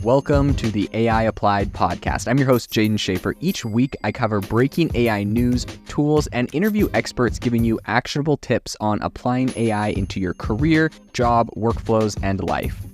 Welcome to the AI Applied podcast. I'm your host, Jaden Schaefer. Each week, I cover breaking AI news, tools, and interview experts giving you actionable tips on applying AI into your career, job, workflows, and life.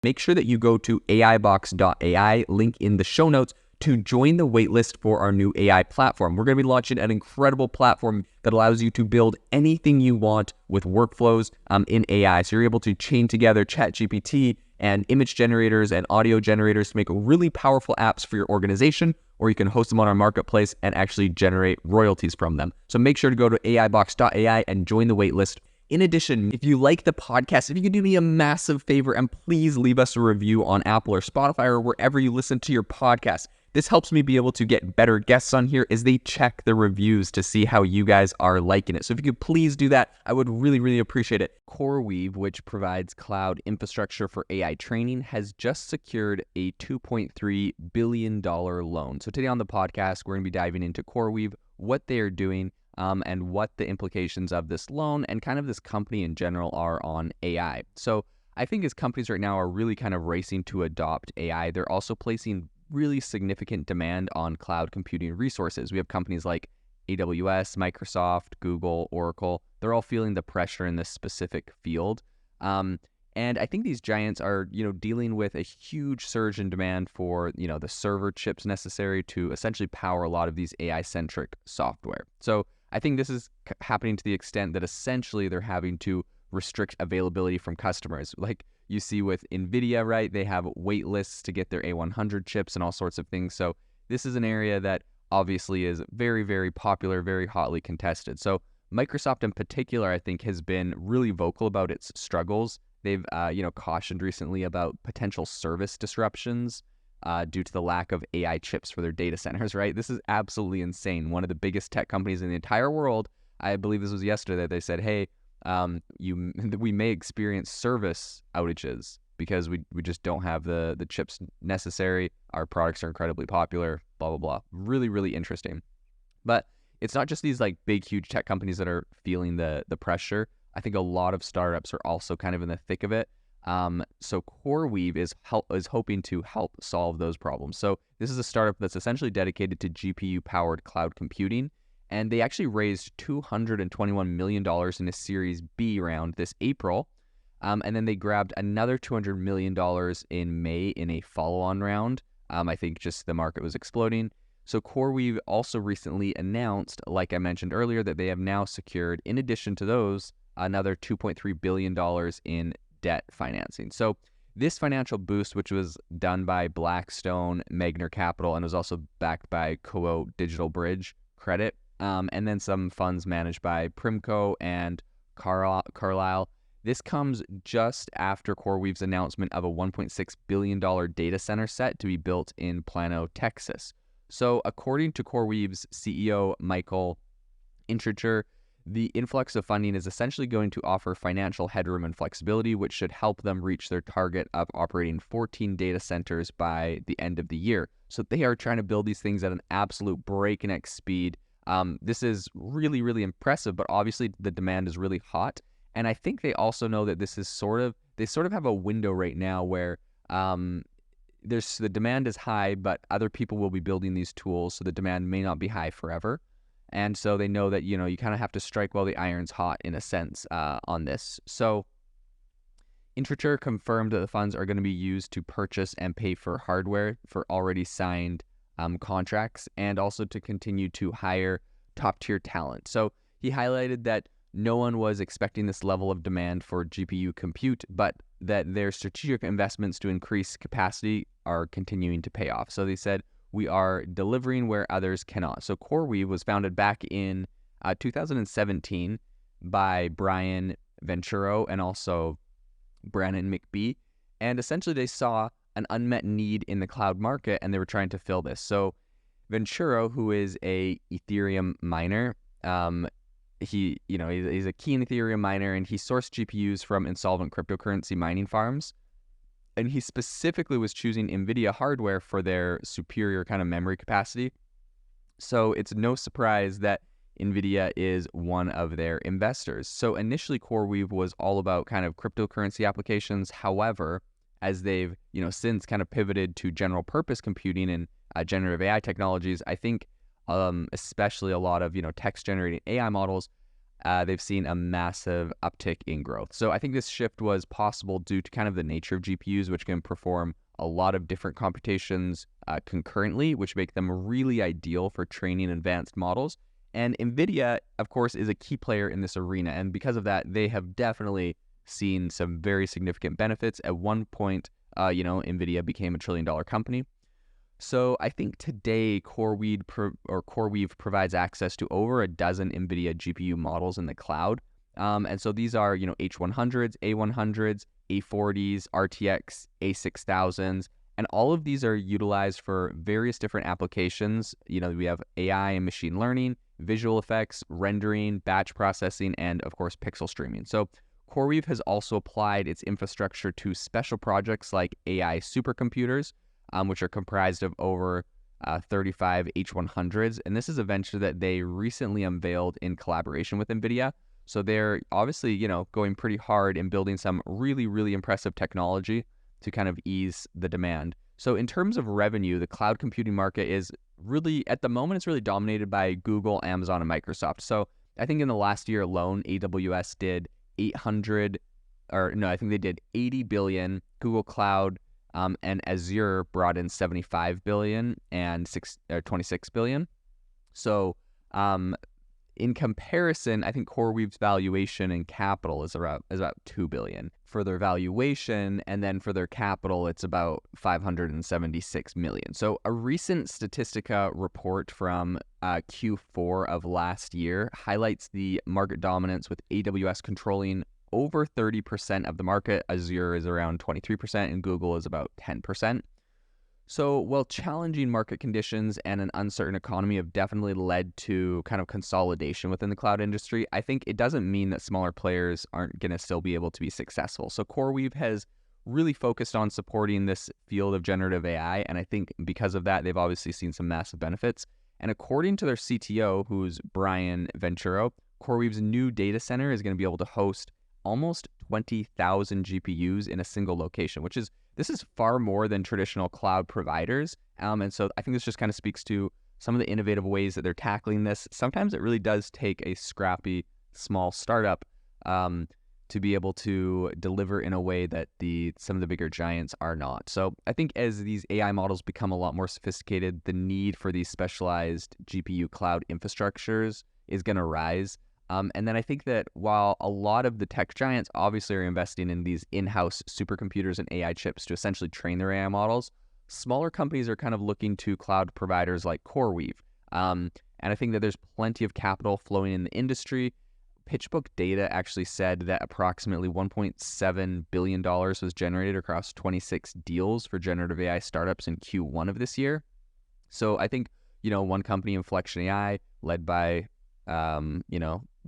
Make sure that you go to aibox.ai, link in the show notes, to join the waitlist for our new AI platform. We're going to be launching an incredible platform that allows you to build anything you want with workflows in AI. So you're able to chain together ChatGPT and image generators and audio generators to make really powerful apps for your organization, or you can host them on our marketplace and actually generate royalties from them. So make sure to go to aibox.ai and join the waitlist. In addition, if you like the podcast, if you could do me a massive favor and please leave us a review on Apple or Spotify or wherever you listen to your podcast. This helps me be able to get better guests on here as they check the reviews to see how you guys are liking it. So if you could please do that, I would really appreciate it. CoreWeave, which provides cloud infrastructure for AI training, has just secured a $2.3 billion loan. So today on the podcast, we're going to be diving into CoreWeave, what they are doing, and what the implications of this loan and kind of this company in general are on AI. So I think as companies right now are really kind of racing to adopt AI, they're also placing really significant demand on cloud computing resources. We have companies like AWS, Microsoft, Google, Oracle. They're all feeling the pressure in this specific field. And I think these giants are, dealing with a huge surge in demand for, the server chips necessary to essentially power a lot of these AI-centric software. So I think this is happening to the extent that essentially they're having to restrict availability from customers. Like you see with NVIDIA, right? They have wait lists to get their A100 chips and all sorts of things. So this is an area that obviously is very popular, very hotly contested. So Microsoft in particular, I think, has been really vocal about its struggles. They've, cautioned recently about potential service disruptions due to the lack of AI chips for their data centers, right? This is absolutely insane. One of the biggest tech companies in the entire world, I believe this was yesterday, they said, hey, we may experience service outages because we just don't have the chips necessary. Our products are incredibly popular, blah, blah, blah. Really interesting. But it's not just these like big, huge tech companies that are feeling the pressure. I think a lot of startups are also kind of in the thick of it. So CoreWeave is hoping to help solve those problems. So this is a startup that's essentially dedicated to GPU-powered cloud computing. And they actually raised $221 million in a Series B round this April. And then they grabbed another $200 million in May in a follow-on round. I think just the market was exploding. So CoreWeave also recently announced, like I mentioned earlier, that they have now secured, in addition to those, another $2.3 billion in debt financing. So this financial boost, which was done by Blackstone, Magner Capital, and was also backed by Koa Digital Bridge Credit, and then some funds managed by Primco and Carlyle. This comes just after CoreWeave's announcement of a $1.6 billion data center set to be built in Plano, Texas. So according to CoreWeave's CEO, Michael Intriger, the influx of funding is essentially going to offer financial headroom and flexibility, which should help them reach their target of operating 14 data centers by the end of the year. So they are trying to build these things at an absolute breakneck speed. This is really impressive, but obviously the demand is really hot. And I think they also know that this is they sort of have a window right now where the demand is high, but other people will be building these tools, so the demand may not be high forever. And so they know that, you kind of have to strike while the iron's hot in a sense on this. So Intriger confirmed that the funds are going to be used to purchase and pay for hardware for already signed contracts, and also to continue to hire top-tier talent. So he highlighted that no one was expecting this level of demand for GPU compute, but that their strategic investments to increase capacity are continuing to pay off. So they said, we are delivering where others cannot. So CoreWeave was founded back in 2017 by Brian Venturo and also Brandon McBee. And essentially they saw an unmet need in the cloud market, and they were trying to fill this. So Venturo, who is a Ethereum miner, he's a keen Ethereum miner, and he sourced GPUs from insolvent cryptocurrency mining farms. And he specifically was choosing NVIDIA hardware for their superior kind of memory capacity. So it's no surprise that NVIDIA is one of their investors. So initially, CoreWeave was all about kind of cryptocurrency applications. However, as they've since kind of pivoted to general purpose computing and generative AI technologies, I think especially a lot of text generating AI models, they've seen a massive uptick in growth. So I think this shift was possible due to kind of the nature of GPUs, which can perform a lot of different computations concurrently, which make them really ideal for training advanced models. And NVIDIA, of course, is a key player in this arena. And because of that, they have definitely seen some very significant benefits. At one point, NVIDIA became $1 trillion company. So I think today CoreWeave provides access to over a dozen NVIDIA GPU models in the cloud. And so these are, H100s, A100s, A40s, RTX, A6000s, and all of these are utilized for various different applications. We have AI and machine learning, visual effects, rendering, batch processing, and of course, pixel streaming. So CoreWeave has also applied its infrastructure to special projects like AI supercomputers, which are comprised of over 35 H100s. And this is a venture that they recently unveiled in collaboration with NVIDIA. So they're obviously, going pretty hard in building some really, really impressive technology to kind of ease the demand. So in terms of revenue, the cloud computing market is really, at the moment, it's really dominated by Google, Amazon, and Microsoft. So I think in the last year alone, AWS did they did 80 billion. Google Cloud and Azure brought in 75 billion and 26 billion. So in comparison, I think CoreWeave's valuation and capital is about 2 billion for their valuation, and then for their capital, it's about 576 million. So a recent Statistica report from Q4 of last year highlights the market dominance, with AWS controlling over 30% of the market. Azure is around 23%, and Google is about 10%. So while challenging market conditions and an uncertain economy have definitely led to kind of consolidation within the cloud industry, I think it doesn't mean that smaller players aren't going to still be able to be successful. So CoreWeave has really focused on supporting this field of generative AI, and I think because of that, they've obviously seen some massive benefits. And according to their CTO, who's Brian Venturo, CoreWeave's new data center is going to be able to host almost 20,000 GPUs in a single location, this is far more than traditional cloud providers. And so I think this just kind of speaks to some of the innovative ways that they're tackling this. Sometimes it really does take a scrappy, small startup to be able to deliver in a way that some of the bigger giants are not. So I think as these AI models become a lot more sophisticated, the need for these specialized GPU cloud infrastructures is going to rise. And then I think that while a lot of the tech giants obviously are investing in these in-house supercomputers and AI chips to essentially train their AI models, smaller companies are kind of looking to cloud providers like CoreWeave. And I think that there's plenty of capital flowing in the industry. PitchBook data actually said that approximately $1.7 billion was generated across 26 deals for generative AI startups in Q1 of this year. So I think, one company, Inflection AI, led by,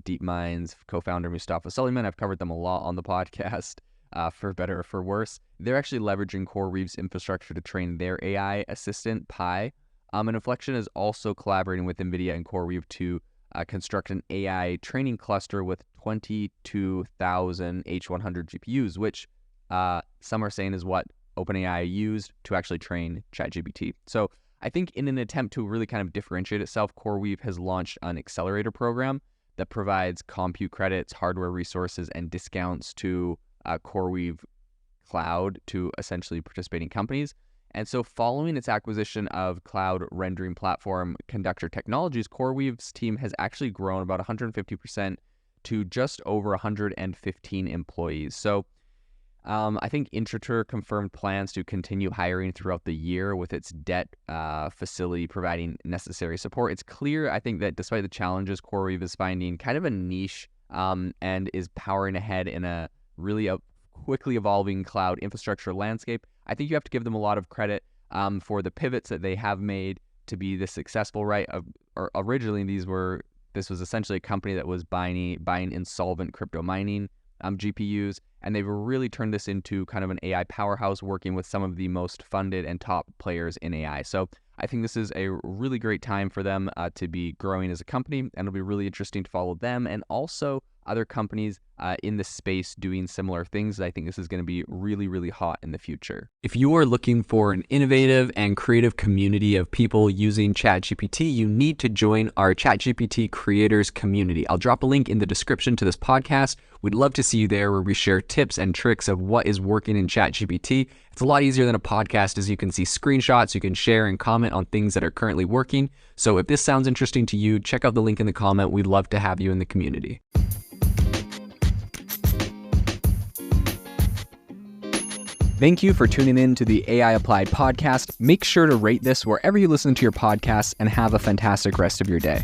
DeepMind's co-founder Mustafa Suleyman, I've covered them a lot on the podcast, for better or for worse. They're actually leveraging CoreWeave's infrastructure to train their AI assistant, Pi. And Inflection is also collaborating with NVIDIA and CoreWeave to construct an AI training cluster with 22,000 H100 GPUs, which some are saying is what OpenAI used to actually train ChatGPT. So I think in an attempt to really kind of differentiate itself, CoreWeave has launched an accelerator program that provides compute credits, hardware resources, and discounts to CoreWeave Cloud to essentially participating companies. And so following its acquisition of cloud rendering platform Conductor Technologies, CoreWeave's team has actually grown about 150% to just over 115 employees. So I think Intratur confirmed plans to continue hiring throughout the year, with its debt facility providing necessary support. It's clear, I think, that despite the challenges, CoreWeave is finding kind of a niche and is powering ahead in a really quickly evolving cloud infrastructure landscape. I think you have to give them a lot of credit for the pivots that they have made to be this successful, right? Originally, this was essentially a company that was buying insolvent crypto mining GPUs, and they've really turned this into kind of an AI powerhouse, working with some of the most funded and top players in AI. So I think this is a really great time for them to be growing as a company, and it'll be really interesting to follow them and also other companies in the space doing similar things. I think this is going to be really, really hot in the future. If you are looking for an innovative and creative community of people using ChatGPT, you need to join our ChatGPT creators community. I'll drop a link in the description to this podcast. We'd love to see you there, where we share tips and tricks of what is working in ChatGPT. It's a lot easier than a podcast, as you can see screenshots, you can share and comment on things that are currently working. So if this sounds interesting to you, check out the link in the comment. We'd love to have you in the community. Thank you for tuning in to the AI Applied podcast. Make sure to rate this wherever you listen to your podcasts, and have a fantastic rest of your day.